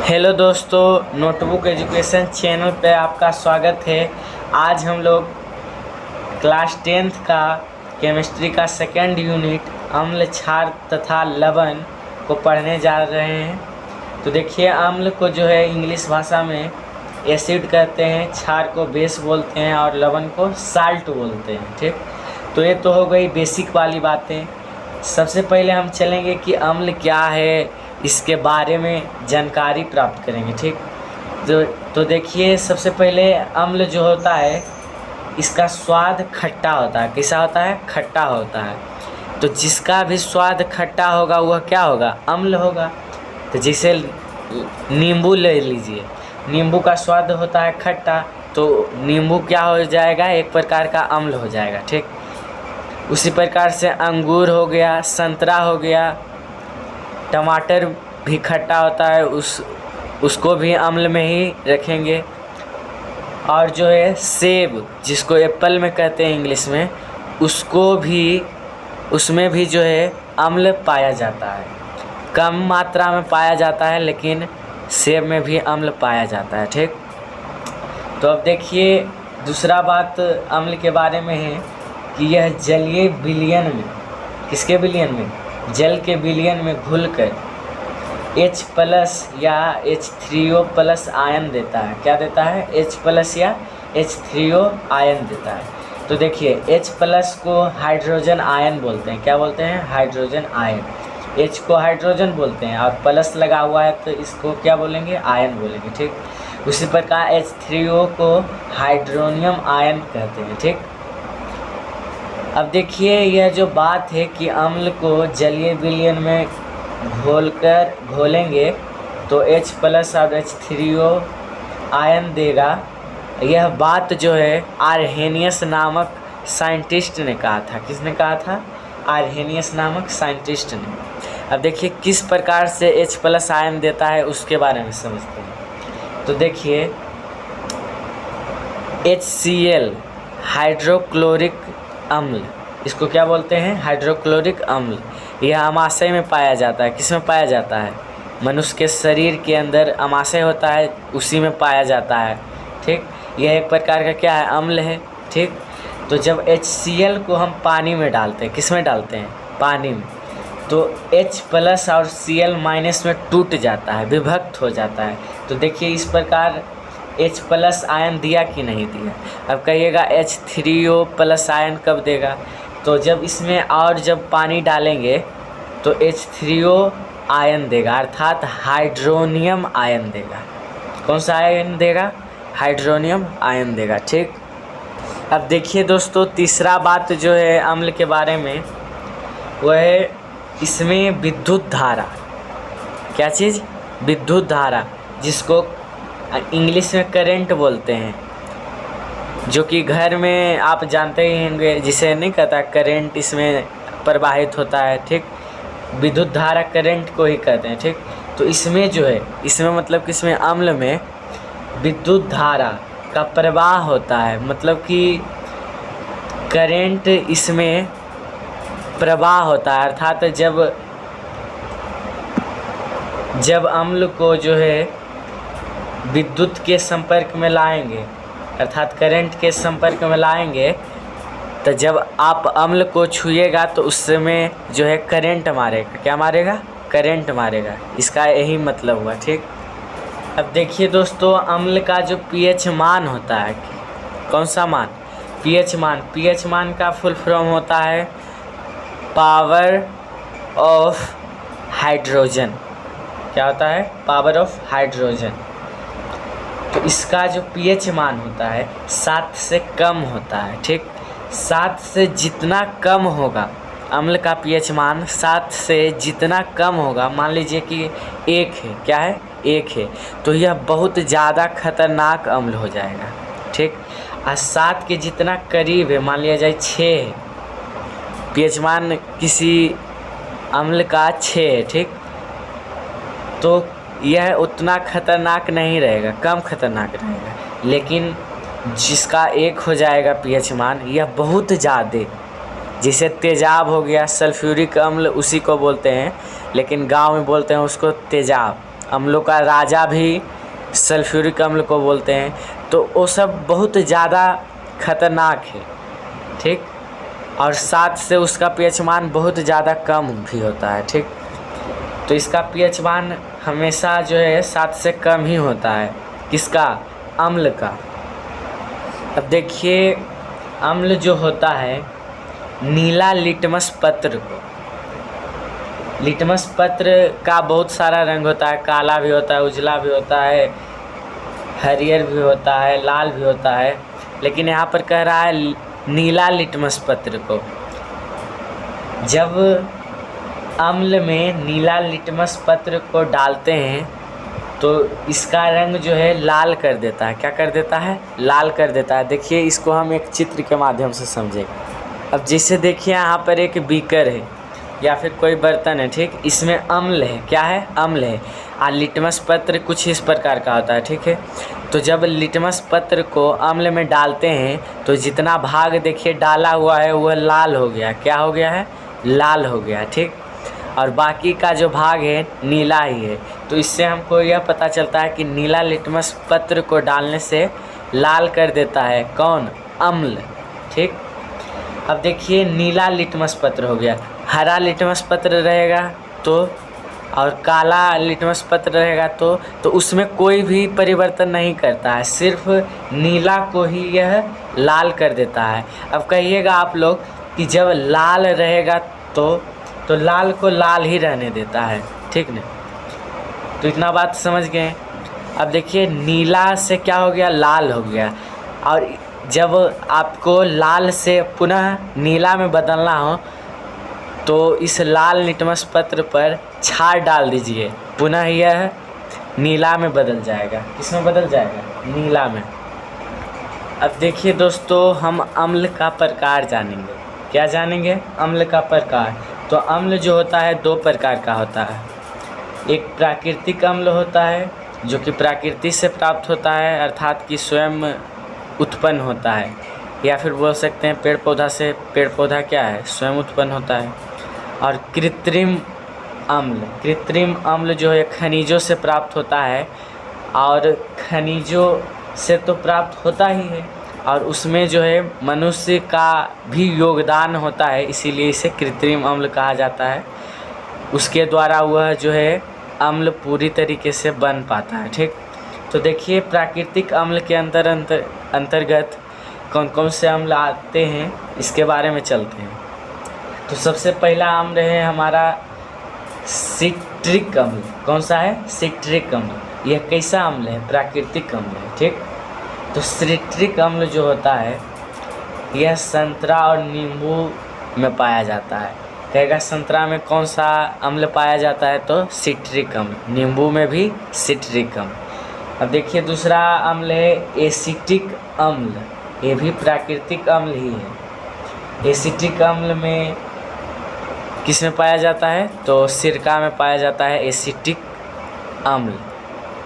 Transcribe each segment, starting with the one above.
Hello दोस्तों, notebook education channel पे आपका स्वागत है। आज हम लोग क्लास 10th का केमिस्ट्री का सेकेंड यूनिट अम्ल, क्षार तथा लवण को पढ़ने जा रहे हैं। तो देखिए, अम्ल को जो है इंग्लिश भाषा में एसिड कहते हैं, क्षार को बेस बोलते हैं और लवण को साल्ट बोलते हैं। ठीक, तो ये तो हो गई बेसिक वाली बातें। सबसे पहले हम चलेंगे कि अम्ल क्या है, इसके बारे में जानकारी प्राप्त करेंगे। ठीक, तो देखिए, सबसे पहले अम्ल जो होता है इसका स्वाद खट्टा होता है। कैसा होता है? खट्टा होता है। तो जिसका भी स्वाद खट्टा होगा वह क्या होगा? अम्ल होगा। तो जैसे नींबू ले लीजिए, नींबू का स्वाद होता है खट्टा, तो नींबू क्या हो जाएगा? एक प्रकार का अम्ल हो जाएगा। ठीक, उसी प्रकार से अंगूर हो गया, संतरा हो गया, टमाटर भी खट्टा होता है, उसको भी अम्ल में ही रखेंगे। और जो है सेब, जिसको एप्पल में कहते हैं इंग्लिश में, उसमें भी जो है अम्ल पाया जाता है। कम मात्रा में पाया जाता है, लेकिन सेब में भी अम्ल पाया जाता है। ठीक, तो अब देखिए, दूसरा बात अम्ल के बारे में है कि यह जलीय विलयन में, किसके विलयन में? जल के विलयन में घुलकर H+ या H3O+ आयन देता है। क्या देता है? H+ या H3O आयन देता है। तो देखिए, H+ को हाइड्रोजन आयन बोलते हैं। क्या बोलते हैं? Hydrogen ion. H को हाइड्रोजन बोलते हैं और प्लस लगा हुआ है तो इसको क्या बोलेंगे? आयन बोलेंगे। ठीक, उसी प्रकार H3O को हाइड्रोनियम आयन कहते हैं। ठीक, अब देखिए, यह जो बात है कि अम्ल को जलीय विलयन में घोलेंगे तो H+ और H3O आयन देगा। यह बात जो है आर्हेनियस नामक साइंटिस्ट ने कहा था। किसने कहा था? आर्हेनियस नामक साइंटिस्ट ने। अब देखिए, किस प्रकार से H+ आयन देता है उसके बारे में समझते हैं। तो देखिए, HCl हाइड्रोक्लोरिक अम्ल, इसको क्या बोलते हैं? हाइड्रोक्लोरिक अम्ल। यह अमाशय में पाया जाता है। किस में पाया जाता है? मनुष्य के शरीर के अंदर अमाशय होता है, उसी में पाया जाता है। ठीक, यह एक प्रकार का क्या है? अम्ल है। ठीक, तो जब HCl को हम पानी में डालते हैं, किस में डालते हैं? पानी में, तो H+ और Cl- में टूट जाता है, विभक्त हो जाता है। तो देखिए, इस प्रकार H+ आयन दिया कि नहीं दिया? अब कहिएगा H3O+ आयन कब देगा? तो जब इसमें और जब पानी डालेंगे तो H3O आयन देगा, अर्थात हाइड्रोनियम आयन देगा। कौन सा आयन देगा? हाइड्रोनियम आयन देगा। ठीक, अब देखिए दोस्तों, तीसरा बात जो है अम्ल के बारे में, वह है इसमें विद्युत धारा। क्या चीज़? विद्युत धारा, जिसको इंग्लिश में करंट बोलते हैं, जो कि घर में आप जानते ही होंगे, जिसे नहीं कहता करंट, इसमें प्रवाहित होता है। ठीक, विद्युत धारा करंट को ही कहते हैं। ठीक, तो इसमें जो है, इसमें मतलब कि इसमें अम्ल में विद्युत धारा का प्रवाह होता है, मतलब कि करंट इसमें प्रवाह होता है। अर्थात जब अम्ल को जो है विद्युत के संपर्क में लाएंगे, अर्थात करंट के संपर्क में लाएंगे, तो जब आप अम्ल को छुएगा तो उसमें जो है करंट मारेगा। क्या मारेगा? करंट मारेगा। इसका यही मतलब हुआ। ठीक, अब देखिए दोस्तों, अम्ल का जो pH मान होता है, कौन सा मान? pH मान। pH मान का फुल फॉर्म होता है पावर ऑफ हाइड्रोजन। क्या होता है? Power of hydrogen. तो इसका जो pH मान होता है 7 से कम होता है। ठीक, 7 से जितना कम होगा अम्ल का pH मान, 7 से जितना कम होगा, मान लीजिए कि 1 है। क्या है? 1 है, तो यह बहुत ज़्यादा खतरनाक अम्ल हो जाएगा। ठीक, और 7 के जितना करीब है, मान लिया जाए 6 है, pH मान किसी अम्ल का 6 है। ठीक, तो यह उतना खतरनाक नहीं रहेगा, कम खतरनाक रहेगा। लेकिन जिसका 1 हो जाएगा pH मान, यह बहुत ज़्यादा, जैसे तेजाब हो गया, सल्फ्यूरिक अम्ल उसी को बोलते हैं, लेकिन गांव में बोलते हैं उसको तेजाब अम्लों का राजा भी सल्फ्यूरिक अम्ल को बोलते हैं। तो वो सब बहुत ज़्यादा खतरनाक है, ठीक। और 7 से उसका pH मान बहुत ज़्यादा कम भी होता है, ठीक। तो इसका pH मान हमेशा जो है 7 से कम ही होता है। किसका? अम्ल का। अब देखिए, अम्ल जो होता है नीला लिटमस पत्र को, लिटमस पत्र का बहुत सारा रंग होता है, काला भी होता है, उजला भी होता है, हरियर भी होता है, लाल भी होता है, लेकिन यहाँ पर कह रहा है नीला लिटमस पत्र को। जब अम्ल में नीला लिटमस पत्र को डालते हैं तो इसका रंग जो है लाल कर देता है। क्या कर देता है? लाल कर देता है। देखिए, इसको हम एक चित्र के माध्यम से समझेंगे। अब जैसे देखिए, यहाँ पर एक बीकर है या फिर कोई बर्तन है, ठीक। इसमें अम्ल है। क्या है? अम्ल है। और लिटमस पत्र कुछ इस प्रकार का होता है, ठीक है। तो जब लिटमस पत्र को अम्ल में डालते हैं तो जितना भाग देखिए डाला हुआ है वह लाल हो गया। क्या हो गया है? लाल हो गया, ठीक। और बाकी का जो भाग है नीला ही है। तो इससे हमको यह पता चलता है कि नीला लिटमस पत्र को डालने से लाल कर देता है कौन? अम्ल, ठीक। अब देखिए, नीला लिटमस पत्र हो गया। हरा लिटमस पत्र रहेगा तो, और काला लिटमस पत्र रहेगा तो उसमें कोई भी परिवर्तन नहीं करता है, सिर्फ नीला को ही यह लाल कर देता है। अब कहिएगा आप लोग कि जब लाल रहेगा तो लाल को लाल ही रहने देता है, ठीक न। तो इतना बात समझ गए। अब देखिए, नीला से क्या हो गया? लाल हो गया। और जब आपको लाल से पुनः नीला में बदलना हो तो इस लाल लिटमस पत्र पर क्षार डाल दीजिए, पुनः यह नीला में बदल जाएगा। किसमें बदल जाएगा? नीला में। अब देखिए दोस्तों, हम अम्ल का प्रकार जानेंगे। क्या जानेंगे? अम्ल का प्रकार। तो अम्ल जो होता है 2 प्रकार का होता है। एक प्राकृतिक अम्ल होता है जो कि प्रकृति से प्राप्त होता है, अर्थात कि स्वयं उत्पन्न होता है, या फिर बोल सकते हैं पेड़ पौधा से। पेड़ पौधा क्या है? स्वयं उत्पन्न होता है। और कृत्रिम अम्ल, कृत्रिम अम्ल जो है खनिजों से प्राप्त होता है, और खनिजों से तो प्राप्त होता ही है और उसमें जो है मनुष्य का भी योगदान होता है, इसीलिए इसे कृत्रिम अम्ल कहा जाता है। उसके द्वारा वह जो है अम्ल पूरी तरीके से बन पाता है, ठीक। तो देखिए, प्राकृतिक अम्ल के अंतर्गत कौन कौन से अम्ल आते हैं इसके बारे में चलते हैं। तो सबसे पहला अम्ल है हमारा सिट्रिक अम्ल। कौन सा है? सिट्रिक अम्ल। यह कैसा अम्ल है? प्राकृतिक अम्ल है, ठीक। तो सिट्रिक अम्ल जो होता है यह संतरा और नींबू में पाया जाता है। कहेगा संतरा में कौन सा अम्ल पाया जाता है? तो सिट्रिक अम्ल। नींबू में भी सिट्रिक अम्ल। अब देखिए, दूसरा अम्ल है एसिटिक अम्ल। ये भी प्राकृतिक अम्ल ही है। एसिटिक अम्ल में किस में पाया जाता है? तो सिरका में पाया जाता है एसिटिक अम्ल।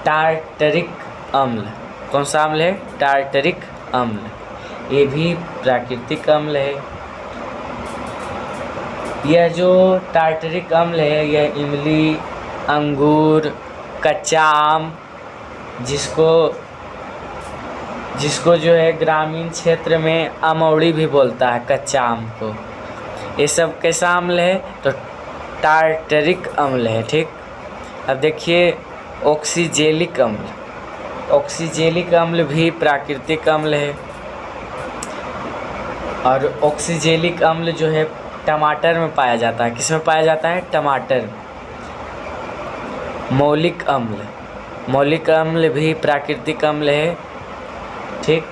टार्टरिक अम्ल। कौन सा अम्ल है? टार्टरिक अम्ल। ये भी प्राकृतिक अम्ल है। यह जो टार्टरिक अम्ल है यह इमली, अंगूर, कच्चा आम, जिसको जो है ग्रामीण क्षेत्र में अमौड़ी भी बोलता है, कच्चा आम को, ये सब कैसा अम्ल है? तो टार्टरिक अम्ल है, ठीक। अब देखिए, ऑक्सीजेलिक अम्ल। ऑक्सीजेलिक अम्ल भी प्राकृतिक अम्ल है। और ऑक्सीजेलिक अम्ल जो है टमाटर में पाया जाता है। किस में पाया जाता है? टमाटर। मौलिक अम्ल। मौलिक अम्ल भी प्राकृतिक अम्ल है, ठीक।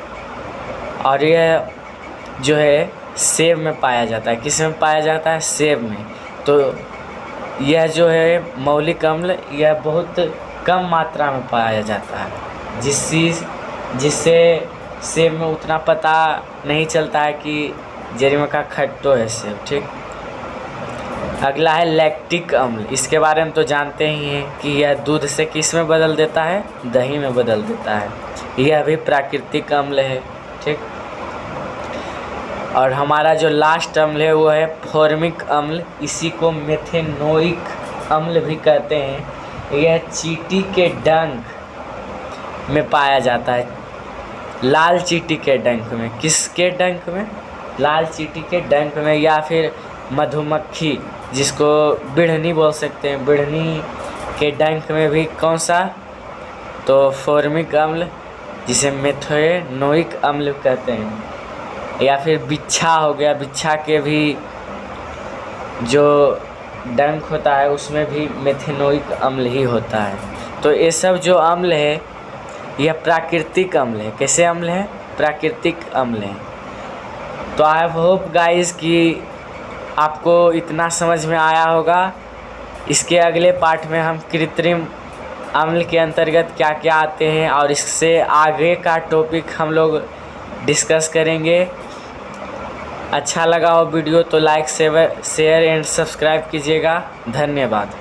और यह जो है सेब में पाया जाता है। किस में पाया जाता है? सेब में। तो यह जो है मौलिक अम्ल यह बहुत कम मात्रा में पाया जाता है, जिससे सेब में उतना पता नहीं चलता है कि जरिमा का खट्टो है सेब, ठीक। अगला है लैक्टिक अम्ल। इसके बारे में तो जानते ही हैं कि यह दूध से किस में बदल देता है? दही में बदल देता है। यह भी प्राकृतिक अम्ल है, ठीक। और हमारा जो लास्ट अम्ल है वो है फॉर्मिक अम्ल। इसी को मेथेनोइक अम्ल भी कहते हैं। यह चींटी के डंक में पाया जाता है। लाल चींटी के डंक में, किसके डंक में? लाल चींटी के डंक में। या फिर मधुमक्खी, जिसको बिढ़नी बोल सकते हैं, बिढ़नी के डंक में भी कौन सा? तो फॉर्मिक अम्ल, जिसे मेथनोइक अम्ल कहते हैं। या फिर बिच्छा हो गया, बिच्छा के भी जो डंक होता है उसमें भी मेथनोइक अम्ल ही होता है। तो ये सब जो अम्ल है यह प्राकृतिक अम्ल है। कैसे अम्ल है? प्राकृतिक अम्ल है। तो आई होप गाइस कि आपको इतना समझ में आया होगा। इसके अगले पार्ट में हम कृत्रिम अम्ल के अंतर्गत क्या क्या आते हैं और इससे आगे का टॉपिक हम लोग डिस्कस करेंगे। अच्छा लगा हो वीडियो तो लाइक शेयर एंड सब्सक्राइब कीजिएगा। धन्यवाद।